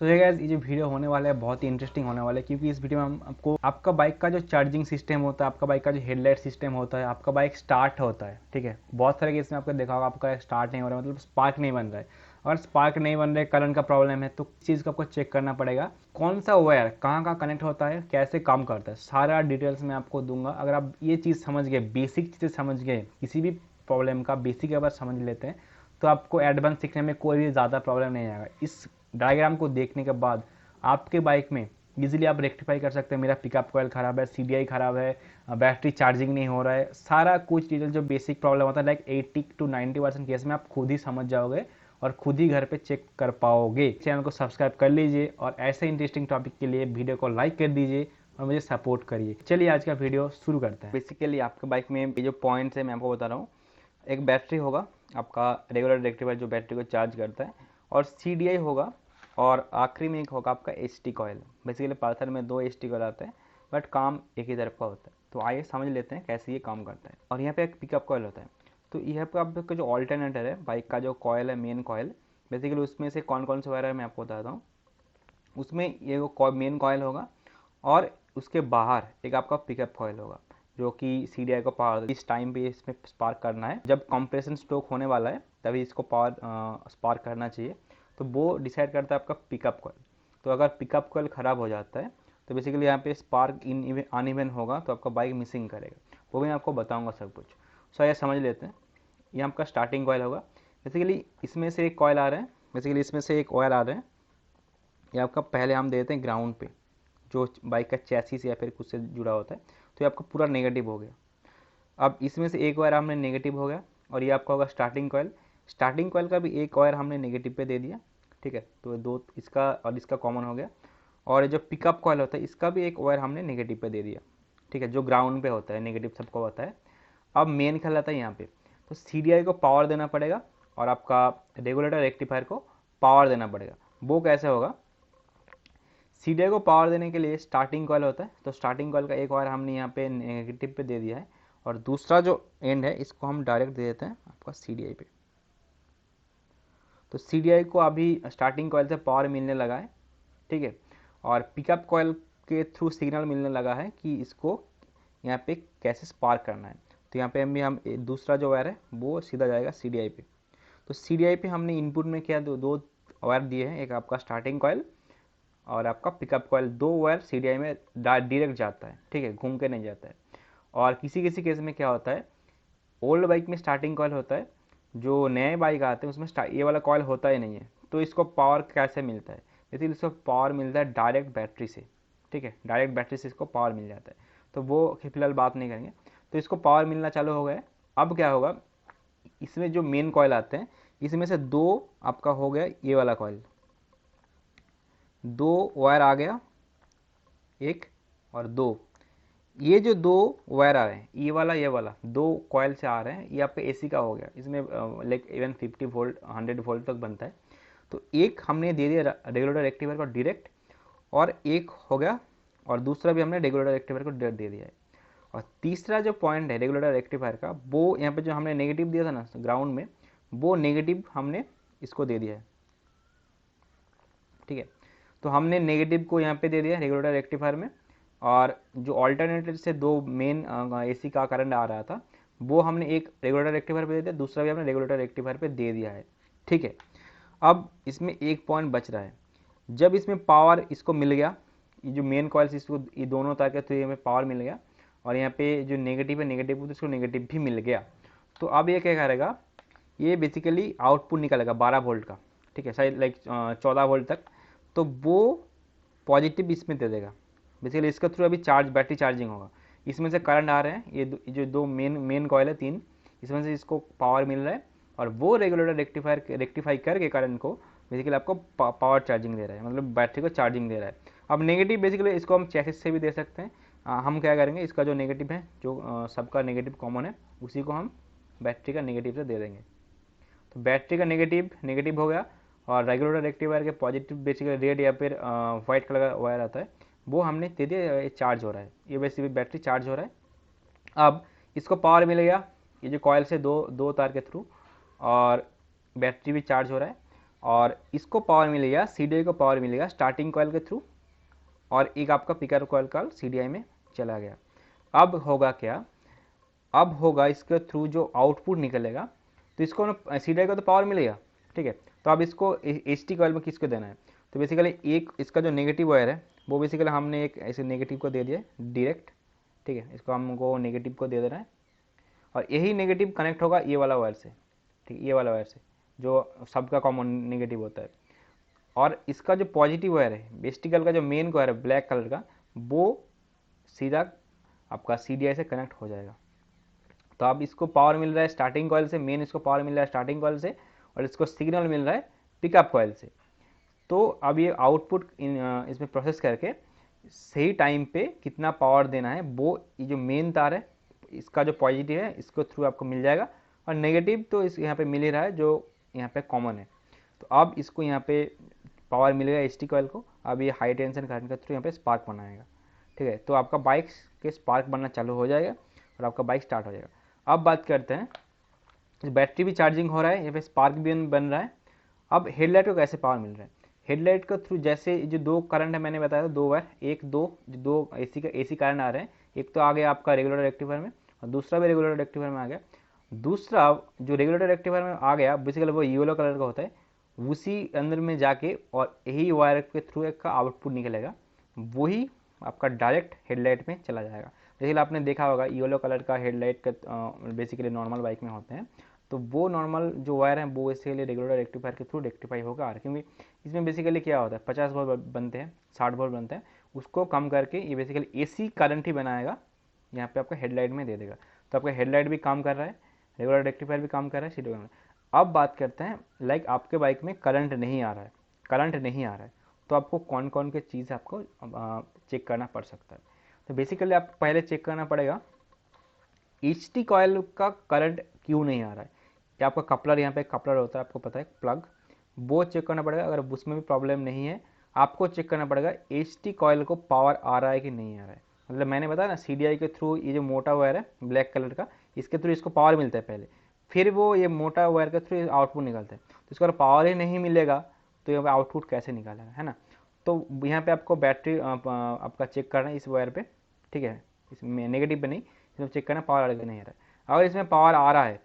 सो ये गाइस, ये जो वीडियो होने वाला है बहुत ही इंटरेस्टिंग होने वाला है, क्योंकि इस वीडियो में हम आपको आपका बाइक का जो चार्जिंग सिस्टम होता है, आपका बाइक का जो हेडलाइट सिस्टम होता है, आपका बाइक स्टार्ट होता है, ठीक है। बहुत सारे केस में आपको देखा होगा आपका स्टार्ट नहीं हो रहा है, मतलब स्पार्क नहीं बन रहा है। अगर स्पार्क नहीं बन रहा है, करंट का प्रॉब्लम है, तो इस चीज़ को आपको चेक करना पड़ेगा। कौन सा वायर कहाँ कहाँ कनेक्ट होता है, कैसे काम करता है, सारा डिटेल्स मैं आपको दूंगा। अगर आप ये चीज़ समझ गए, बेसिक चीज़ें समझ गए, किसी भी प्रॉब्लम का बेसिक अगर समझ लेते हैं, तो आपको एडवांस सीखने में कोई भी ज़्यादा प्रॉब्लम नहीं आएगा। इस डायग्राम को देखने के बाद आपके बाइक में इजीली आप रेक्टिफाई कर सकते हैं। मेरा पिकअप कॉइल ख़राब है, सीडीआई ख़राब है, बैटरी चार्जिंग नहीं हो रहा है, सारा कुछ डिटेल जो बेसिक प्रॉब्लम होता है लाइक 80 to 90% केस में आप खुद ही समझ जाओगे और खुद ही घर पे चेक कर पाओगे। चैनल को सब्सक्राइब कर लीजिए और ऐसे इंटरेस्टिंग टॉपिक के लिए वीडियो को लाइक कर दीजिए और मुझे सपोर्ट करिए। चलिए आज का वीडियो शुरू करते हैं। बेसिकली आपके बाइक में ये जो पॉइंट्स है मैं आपको बता रहा हूँ। एक बैटरी होगा, आपका रेगुलर रेक्टिफायर जो बैटरी को चार्ज करता है, और सीडीआई होगा, और आखिरी में एक होगा आपका एसटी कॉयल। बेसिकली पल्सर में 2 एसटी कॉयल आते हैं, बट काम एक ही तरफ का होता है। तो आइए समझ लेते हैं कैसे ये काम करता है। और यहाँ पे एक पिकअप कॉयल होता है। तो यहाँ पे आपका जो ऑल्टरनेटर है, बाइक का जो कॉयल है, मेन कॉयल, बेसिकली उसमें से कौन कौन से वायर है मैं आपको बताता हूँ। उसमें ये मेन कॉयल होगा, और उसके बाहर एक आपका पिकअप कॉयल होगा जो कि सीडीआई को पावर इस टाइम पे इसमें स्पार्क करना है। जब कंप्रेशन स्ट्रोक होने वाला है तभी इसको पावर स्पार्क करना चाहिए। तो वो डिसाइड करता है आपका पिकअप कॉयल। तो अगर पिकअप कॉयल ख़राब हो जाता है तो बेसिकली यहाँ पे स्पार्क अनइवन होगा, तो आपका बाइक मिसिंग करेगा। वो मैं आपको बताऊँगा सब कुछ। सो ये समझ लेते हैं। ये आपका स्टार्टिंग कॉयल होगा। बेसिकली इसमें से एक कॉयल आ रहा है, बेसिकली इसमें से एक वायर आ रहा है। ये आपका पहले हम देते हैं ग्राउंड पे, जो बाइक का चैसिस या फिर कुछ से जुड़ा होता है। तो ये आपका पूरा नेगेटिव हो गया। अब इसमें से एक वायर हमने नेगेटिव हो गया, और ये आपका होगा स्टार्टिंग कॉयल। स्टार्टिंग कॉयल का भी एक वायर हमने नेगेटिव पे दे दिया, ठीक है। तो दो इसका और इसका कॉमन हो गया। और जो पिकअप कॉयल होता है इसका भी एक वायर हमने नेगेटिव पे दे दिया, ठीक है, जो ग्राउंड पे होता है, नेगेटिव सबको होता है। अब मेन खेल आता है यहाँ पे। तो सीडीआई को पावर देना पड़ेगा और आपका रेगुलेटर रेक्टिफायर को पावर देना पड़ेगा। वो कैसे होगा? सीडीआई को पावर देने के लिए स्टार्टिंग कॉयल होता है, तो स्टार्टिंग कॉयल का एक वायर हमने यहाँ पे नेगेटिव पे दे दिया है, और दूसरा जो एंड है इसको हम डायरेक्ट दे देते हैं आपका सीडीआई पे। तो सीडीआई को अभी स्टार्टिंग कॉयल से पावर मिलने लगा है, ठीक है। और पिकअप कॉयल के थ्रू सिग्नल मिलने लगा है कि इसको यहाँ पे कैसे स्पार्क करना है। तो यहाँ पे हम दूसरा जो वायर है वो सीधा जाएगा सीडीआई पे। तो सीडीआई पे हमने इनपुट में क्या दो वायर दिए हैं, एक आपका स्टार्टिंग कॉयल और आपका पिकअप कॉयल। 2 वायर सीडीआई में डायरेक्ट जाता है, ठीक है, घूम के नहीं जाता है। और किसी किसी केस में क्या होता है, ओल्ड बाइक में स्टार्टिंग कॉयल होता है, जो नए बाइक आते हैं उसमें ये वाला कॉयल होता ही नहीं है। तो इसको पावर कैसे मिलता है? इसलिए इसको पावर मिलता है डायरेक्ट बैटरी से, ठीक है, डायरेक्ट बैटरी से इसको पावर मिल जाता है। तो वो फिलहाल बात नहीं करेंगे। तो इसको पावर मिलना चालू हो गया। अब क्या होगा, इसमें जो मेन कॉयल आते हैं इसमें से 2 आपका हो गया ये वाला कॉयल, 2 वायर आ गया, एक और 2। ये जो 2 वायर आ रहे हैं, ये वाला 2 कॉयल से आ रहे हैं, ये आपका एसी का हो गया। इसमें लाइक इवन 50 वोल्ट 100 वोल्ट तक बनता है। तो एक हमने दे दिया रेगुलेटर रेक्टिफायर को डायरेक्ट, और एक हो गया, और दूसरा भी हमने रेगुलेटर रेक्टिफायर को डायरेक्ट दे दिया है। और तीसरा जो पॉइंट है रेगुलेटर रेक्टिफायर का, वो यहाँ पे जो हमने नेगेटिव दिया था ना ग्राउंड में, वो नेगेटिव हमने इसको दे दिया है, ठीक है। तो हमने नेगेटिव को यहाँ पे दे दिया रेगुलेटर रेक्टिफायर में, और जो ऑल्टरनेटर से 2 मेन एसी का करंट आ रहा था वो हमने एक रेगुलेटर रेक्टिफायर पे दे दिया, दूसरा भी हमने रेगुलेटर रेक्टिफायर पे दे दिया है, ठीक है। अब इसमें एक पॉइंट बच रहा है। जब इसमें पावर इसको मिल गया, ये जो मेन कॉइल्स इसको ये दोनों तार के थ्रू हमें पावर मिल गया, और यहाँ पे जो नेगेटिव है नेगेटिव तो इसको नेगेटिव भी मिल गया। तो अब ये क्या करेगा, ये बेसिकली आउटपुट निकालेगा 12 वोल्ट का, ठीक है, शायद लाइक 14 वोल्ट तक। तो वो पॉजिटिव इसमें दे देगा। बेसिकली इसके थ्रू अभी बैटरी चार्जिंग होगा। इसमें से करंट आ रहे हैं, ये जो 2 मेन कॉयल है 3, इसमें से इसको पावर मिल रहा है, और वो रेगुलेटर रेक्टिफाई करके करंट को बेसिकली आपको पावर चार्जिंग दे रहा है, मतलब बैटरी को चार्जिंग दे रहा है। अब नेगेटिव बेसिकली इसको हम चैसिस से भी दे सकते हैं। हम क्या करेंगे, इसका जो नेगेटिव है, जो सबका नेगेटिव कॉमन है, उसी को हम बैटरी का नेगेटिव से दे देंगे। तो बैटरी का नेगेटिव नेगेटिव हो गया, और रेगुलेटर रेक्टिफायर के पॉजिटिव बेसिकली रेड या फिर वाइट कलर का वायर आता है, वो हमने दे दिया, ये चार्ज हो रहा है, ये बेसिकली बैटरी चार्ज हो रहा है। अब इसको पावर मिल गया, ये जो कॉयल से दो तार के थ्रू, और बैटरी भी चार्ज हो रहा है। और इसको पावर मिलेगा, CDI को पावर मिलेगा स्टार्टिंग कॉइल के थ्रू, और एक आपका पिकर कॉइल का CDI में चला गया। अब होगा क्या, अब होगा इसके थ्रू जो आउटपुट निकलेगा, तो इसको ना CDI को तो पावर मिलेगा, ठीक है। तो अब इसको HT कॉइल में किसको देना है, तो बेसिकली एक इसका जो नेगेटिव वायर है वो बेसिकली हमने एक ऐसे नेगेटिव को दे दिया डायरेक्ट, ठीक है। इसको हमको नेगेटिव को दे देना है, और यही नेगेटिव कनेक्ट होगा ये वाला वायर से, ठीक है, ये वाला वायर से जो सबका कॉमन नेगेटिव होता है। और इसका जो पॉजिटिव वायर है, बेस्टिकल का जो मेन वायर है ब्लैक कलर का, वो सीधा आपका CDI से कनेक्ट हो जाएगा। तो अब इसको पावर मिल रहा है स्टार्टिंग कॉइल से, मेन इसको पावर मिल रहा है स्टार्टिंग कॉइल से, और इसको सिग्नल मिल रहा है पिकअप कॉइल से। तो अब ये आउटपुट इसमें प्रोसेस करके सही टाइम पे कितना पावर देना है वो ये जो मेन तार है इसका जो पॉजिटिव है इसको थ्रू आपको मिल जाएगा, और नेगेटिव तो इस यहाँ पे मिल ही रहा है जो यहाँ पे कॉमन है। तो अब इसको यहाँ पे पावर मिलेगा HT कॉइल को, अब ये हाई टेंशन करंट के थ्रू यहाँ पे स्पार्क बनाएगा, ठीक है। तो आपका बाइक के स्पार्क बनना चालू हो जाएगा और आपका बाइक स्टार्ट हो जाएगा। अब बात करते हैं, बैटरी भी चार्जिंग हो रहा है, यहाँ पे स्पार्क भी बन रहा है। अब हेडलाइट को कैसे पावर मिल रहा है, हेडलाइट के थ्रू जैसे जो दो करंट है मैंने बताया था, दो वायर, एक दो AC करंट आ रहे हैं, एक तो आ गया आपका रेगुलेटर रेक्टिफायर में और दूसरा भी रेगुलेटर रेक्टिफायर में आ गया। दूसरा जो रेगुलेटर रेक्टिफायर में आ गया बेसिकली वो येलो कलर का होता है, उसी अंदर में जाके और यही वायर के थ्रू एक का आउटपुट निकलेगा, वही आपका डायरेक्ट हेडलाइट में चला जाएगा। जैसे आपने देखा होगा येलो कलर का हेडलाइट का बेसिकली नॉर्मल बाइक में होते हैं, तो वो नॉर्मल जो वायर हैं वो बेसिकली रेगुलर रेक्टिफायर के थ्रू रेक्टिफाई होगा आ रहा है, क्योंकि इसमें बेसिकली क्या होता है 50 वोल्ट बनते हैं, 60 वोल्ट बनते हैं, उसको कम करके ये बेसिकली AC करंट ही बनाएगा, यहाँ पे आपका हेडलाइट में दे देगा। तो आपका हेडलाइट भी काम कर रहा है, रेगुलर रेक्टिफायर भी काम कर रहा है, सीधे। अब बात करते हैं लाइक आपके बाइक में करंट नहीं आ रहा है, करंट नहीं आ रहा है, तो आपको कौन कौन के चीज़ आपको चेक करना पड़ सकता है। तो बेसिकली आपको पहले चेक करना पड़ेगा HT कॉइल का करंट क्यों नहीं आ रहा है, या आपका कपलर, यहाँ पे कपलर होता है आपको पता है प्लग, वो चेक करना पड़ेगा। अगर उसमें भी प्रॉब्लम नहीं है आपको चेक करना पड़ेगा HT कॉइल को पावर आ रहा है कि नहीं आ रहा है। मतलब मैंने बताया ना CDI के थ्रू ये जो मोटा वायर है ब्लैक कलर का, इसके थ्रू इसको पावर मिलता है पहले, फिर वो ये मोटा वायर के थ्रू आउटपुट निकलता है। तो इसको अगर पावर ही नहीं मिलेगा तो यहाँ पे आउटपुट कैसे निकालेगा, है ना। तो यहाँ पे आपको बैटरी आपका चेक करना है इस वायर पे, ठीक है, इसमें नेगेटिव पे नहीं, इसमें चेक करना पावर आ रहा है कि नहीं आ रहा है। अगर इसमें पावर आ रहा है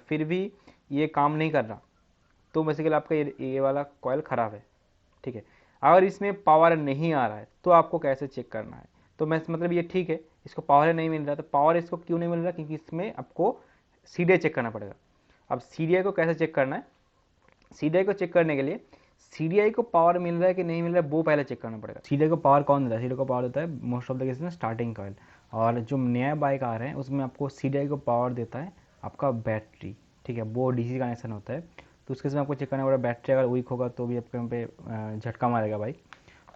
फिर भी ये काम नहीं कर रहा, तो बेसिकली आपका ये वाला कॉइल ख़राब है, ठीक है। अगर इसमें पावर नहीं आ रहा है तो आपको कैसे चेक करना है, तो मैं मतलब ये ठीक है इसको पावर नहीं मिल रहा, तो पावर इसको क्यों नहीं मिल रहा, क्योंकि इसमें आपको CDI चेक करना पड़ेगा। अब CDI को कैसे चेक करना है, CDI को चेक करने के लिए CDI को पावर मिल रहा है कि नहीं मिल रहा है वो पहले चेक करना पड़ेगा। CDI को पावर कौन देता है, CDI को पावर देता है मोस्ट ऑफ द केस में स्टार्टिंग कॉइल, और जो नया बाइक आ रहे हैं उसमें आपको CDI को पावर देता है आपका बैटरी, ठीक है, वो DC कनेक्शन होता है। तो उसके समय आपको चेक करना पड़ेगा, बैटरी अगर वीक होगा तो भी आपके यहाँ पे झटका मारेगा बाइक।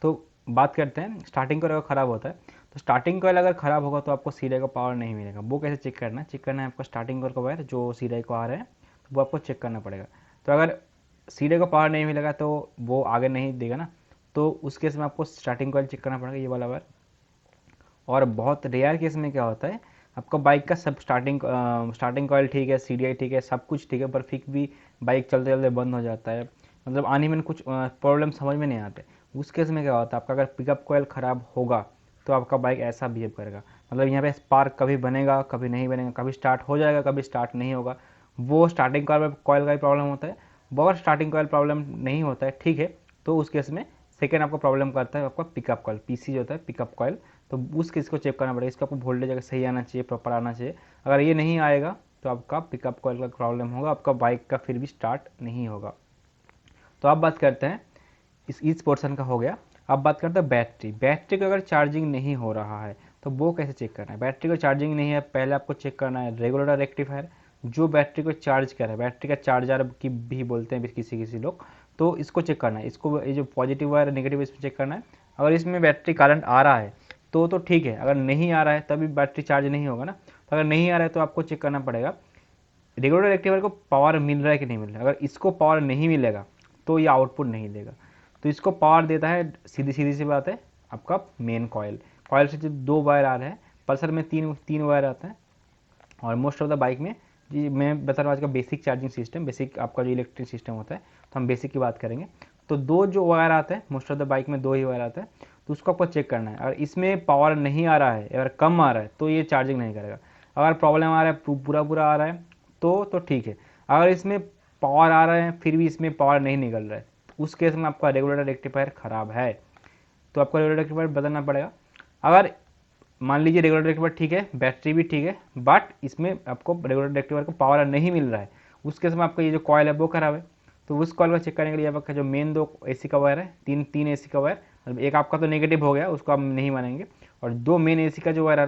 तो बात करते हैं स्टार्टिंग कॉइल अगर ख़राब होता है, तो स्टार्टिंग कॉइल अगर ख़राब होगा तो आपको CDI का पावर नहीं मिलेगा। वो कैसे चेक करना है, चेक करना है आपको स्टार्टिंग कॉइल का वायर जो CDI को आ रहे हैं, तो वो आपको चेक करना पड़ेगा। तो अगर CDI को पावर नहीं मिलेगा तो वो आगे नहीं देगा ना, तो उस केस में आपको स्टार्टिंग कॉइल चेक करना पड़ेगा, ये वाला वायर। और बहुत रेयर केस में क्या होता है, आपका बाइक का सब स्टार्टिंग कॉइल ठीक है, CDI ठीक है, सब कुछ ठीक है, पर फिर भी बाइक चलते चलते बंद हो जाता है, मतलब आने में कुछ प्रॉब्लम समझ में नहीं आते। उस केस में क्या होता है, आपका अगर पिकअप कॉइल ख़राब होगा तो आपका बाइक ऐसा बिहेव करेगा, मतलब यहाँ पे स्पार्क कभी बनेगा कभी नहीं बनेगा, कभी स्टार्ट हो जाएगा कभी स्टार्ट नहीं होगा। वो स्टार्टिंग कॉइल का ही प्रॉब्लम होता है। वो अगर स्टार्टिंग कॉइल प्रॉब्लम नहीं होता है, ठीक है, तो उस केस में सेकेंड आपको प्रॉब्लम करता है आपका पिकअप कॉइल, PC जो होता है पिकअप कॉइल। तो उस केस को चेक करना पड़ेगा, इसका आपको वोल्टेज अगर सही आना चाहिए, प्रॉपर आना चाहिए। अगर ये नहीं आएगा तो आपका पिकअप कॉइल का प्रॉब्लम होगा, आपका बाइक का फिर भी स्टार्ट नहीं होगा। तो अब बात करते हैं इस पोर्शन का हो गया। अब बात करते हैं बैटरी का अगर चार्जिंग नहीं हो रहा है तो वो कैसे चेक करना है। बैटरी को चार्जिंग नहीं है, पहले आपको चेक करना है रेगुलेटर रेक्टिफायर जो बैटरी को चार्ज कर रहा है, बैटरी का चार्जर की भी बोलते हैं किसी किसी लोग, तो इसको चेक करना है। इसको ये जो पॉजिटिव वायर नेगेटिव इसमें चेक करना है। अगर इसमें बैटरी करंट आ रहा है तो ठीक है, अगर नहीं आ रहा है तभी बैटरी चार्ज नहीं होगा ना। तो अगर नहीं आ रहा है तो आपको चेक करना पड़ेगा रेगुलेटर रेक्टिफायर को पावर मिल रहा है कि नहीं मिल रहा है। अगर इसको पावर नहीं मिलेगा तो ये आउटपुट नहीं देगा। तो इसको पावर देता है सीधी सीधी सी बात है आपका मेन कॉइल से जो दो वायर आ रहे हैं, पल्सर में तीन वायर आते हैं और मोस्ट ऑफ द बाइक में जी मैं बता रहा हूँ आज का बेसिक चार्जिंग सिस्टम, बेसिक आपका जो इलेक्ट्रिक सिस्टम होता है, तो हम बेसिक की बात करेंगे। तो दो जो वायर आते हैं, मोस्ट ऑफ द बाइक में दो ही वायर आता है, तो उसको आपको चेक करना है। अगर इसमें पावर नहीं आ रहा है, अगर कम आ रहा है तो ये चार्जिंग नहीं करेगा। अगर प्रॉब्लम आ रहा है, पूरा पूरा आ रहा है तो ठीक है। अगर इसमें पावर आ रहा है फिर भी इसमें पावर नहीं निकल रहा है, तो उस केस में आपका रेगुलेटर रेक्टिफायर ख़राब है, तो आपको रेगुलेटर रेक्टिफायर बदलना पड़ेगा। अगर मान लीजिए रेगुलेटर रेक्टिफायर ठीक है, बैटरी भी ठीक है, बट इसमें आपको रेगुलेटर रेक्टिफायर को पावर नहीं मिल रहा है, उस केस में आपका ये जो कॉयल है वो खराब है। तो उस कॉयल को चेक करने के लिए आपका जो मेन दो एसी का वायर है, तीन तीन एसी का वायर, मतलब एक आपका तो नेगेटिव हो गया, उसको आप नहीं मानेंगे, और दो मेन एसी का जो वायर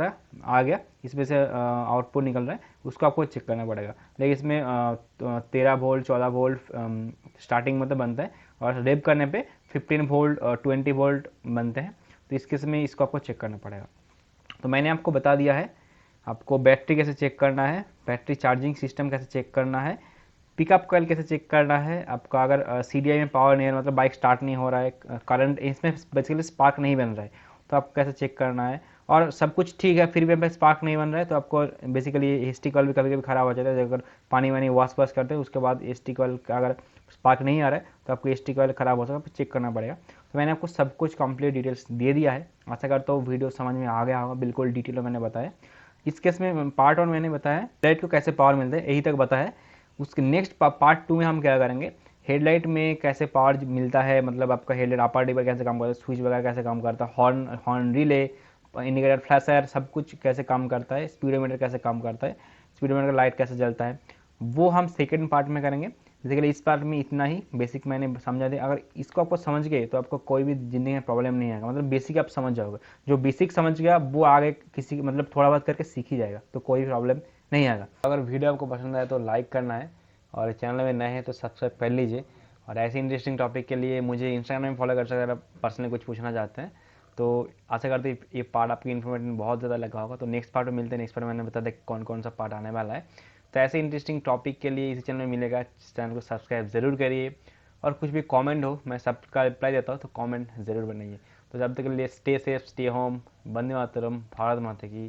आ गया, इसमें से आउटपुट निकल रहा है, उसको आपको चेक करना पड़ेगा। लेकिन इसमें 13 वोल्ट 14 वोल्ट स्टार्टिंग मतलब बनता है, और रेप करने पे 15 वोल्ट 20 वोल्ट बनते हैं। तो इस केस में इसको आपको चेक करना पड़ेगा। तो मैंने आपको बता दिया है आपको बैटरी कैसे चेक करना है, बैटरी चार्जिंग सिस्टम कैसे चेक करना है, पिकअप कॉइल कैसे चेक करना है आपका। अगर सीडीआई में पावर नहीं है, मतलब बाइक स्टार्ट नहीं हो रहा है, करंट इसमें बेसिकली स्पार्क नहीं बन रहा है, तो आपको कैसे चेक करना है। और सब कुछ ठीक है फिर भी अगर स्पार्क नहीं बन रहा है, तो आपको बेसिकली एसटी कॉइल भी कभी कभी ख़राब हो जाता है। अगर पानी वानी वॉश करते हैं उसके बाद एसटी कॉइल का अगर स्पार्क नहीं आ रहा है, तो आपको एसटी कॉइल ख़राब हो सकता है, आपको चेक करना पड़ेगा। तो मैंने आपको सब कुछ कंप्लीट डिटेल्स दे दिया है, आशा करता हूँ वीडियो समझ में आ गया होगा, बिल्कुल डिटेल में मैंने बताया। इस केस में पार्ट 1 मैंने बताया लाइट को कैसे पावर मिलता है, यही तक बताया। उसके नेक्स्ट पार्ट 2 में हम क्या करेंगे, हेडलाइट में कैसे पावर मिलता है, मतलब आपका हेडलाइट अपर डिपर कैसे काम करता है, स्विच वगैरह कैसे काम करता है, horn horn relay, indicator flasher, सब कुछ कैसे काम करता है, स्पीडोमीटर कैसे काम करता है, स्पीडोमीटर का लाइट कैसे जलता है, वो हम सेकेंड पार्ट में करेंगे। बेसिकली इस पार्ट में इतना ही बेसिक मैंने समझा दिया। अगर इसको आपको समझ गए तो आपको कोई भी ज़िंदगी में प्रॉब्लम नहीं आएगा, मतलब बेसिक आप समझ जाओगे। जो बेसिक समझ गया वो आगे किसी मतलब थोड़ा बहुत करके सीख ही जाएगा, तो कोई प्रॉब्लम नहीं आएगा। अगर वीडियो आपको पसंद आए तो लाइक करना है, और चैनल में नए हैं तो सब्सक्राइब कर लीजिए। और ऐसे इंटरेस्टिंग टॉपिक के लिए मुझे इंस्टाग्राम में फॉलो कर सकते हैं अगर आप पर्सनली कुछ पूछना चाहते हैं। तो आशा करते हैं ये पार्ट आपकी इन्फॉर्मेशन बहुत ज़्यादा लगा होगा। तो नेक्स्ट पार्ट में मिलते हैं, नेक्स्ट पार्ट में मैंने बता दें कौन कौन सा पार्ट आने वाला है। तो ऐसे इंटरेस्टिंग टॉपिक के लिए इसी चैनल में मिलेगा, चैनल को सब्सक्राइब ज़रूर करिए। और कुछ भी कमेंट हो मैं सबका रिप्लाई देता हूँ, तो कमेंट ज़रूर बनाइए। तो जब तक के लिए stay safe, stay home, Vande Mataram, Bharat माता की